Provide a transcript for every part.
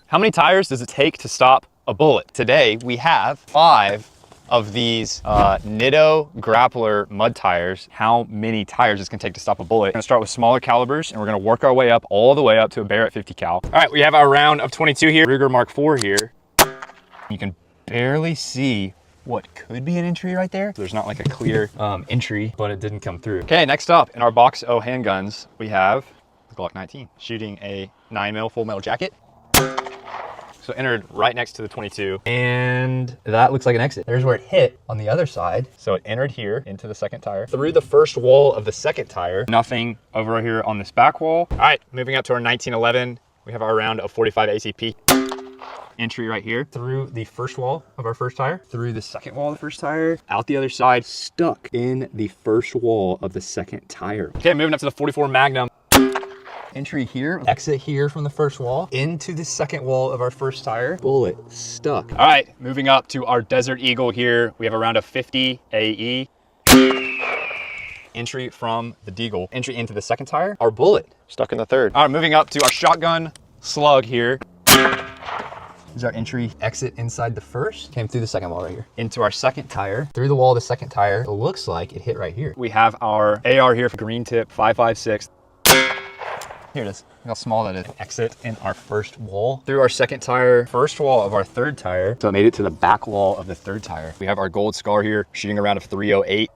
How many tires does it take to stop a bullet? Today, we have 5 of these Nitto grappler mud tires. How many tires it's gonna take to stop a bullet? We're gonna start with smaller calibers and we're gonna work our way up all the way up to a Barrett 50 cal. All right, we have our round of 22 here. Ruger Mark IV here. You can barely see what could be an entry right there. There's not like a clear entry, but it didn't come through. Okay, next up in our box O handguns, we have the Glock 19, shooting a 9mm full metal jacket. So entered right next to the 22, and that looks like an exit. There's where it hit on the other side. So it entered here into the second tire, through the first wall of the second tire. Nothing over here on this back wall. All right, moving up to our 1911. We have our round of 45 ACP. Entry right here, through the first wall of our first tire, through the second wall of the first tire, out the other side, stuck in the first wall of the second tire. Okay, moving up to the 44 Magnum. Entry here, exit here from the first wall, into the second wall of our first tire, bullet stuck. All right, moving up to our Desert Eagle here. We have a round of 50 AE. Entry from the Deagle, entry into the second tire, our bullet stuck in the third. All right, moving up to our shotgun slug here. This is our entry, exit inside the first, came through the second wall right here, into our second tire, through the wall of the second tire. It looks like it hit right here. We have our AR here for green tip 5.56. Here it is, look how small that is. Exit in our first wall, through our second tire, first wall of our third tire. So it made it to the back wall of the third tire. We have our gold scar here, shooting a round of 308.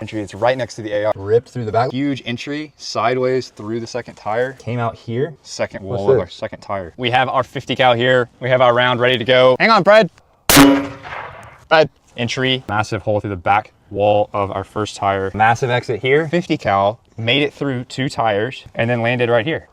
Entry, it's right next to the AR. Ripped through the back. Huge entry, sideways through the second tire. Came out here, second wall of our second tire. We have our 50 cal here. We have our round ready to go. Hang on, Brad. Brad. Entry, massive hole through the back wall of our first tire. Massive exit here, 50 cal, made it through 2 tires, and then landed right here.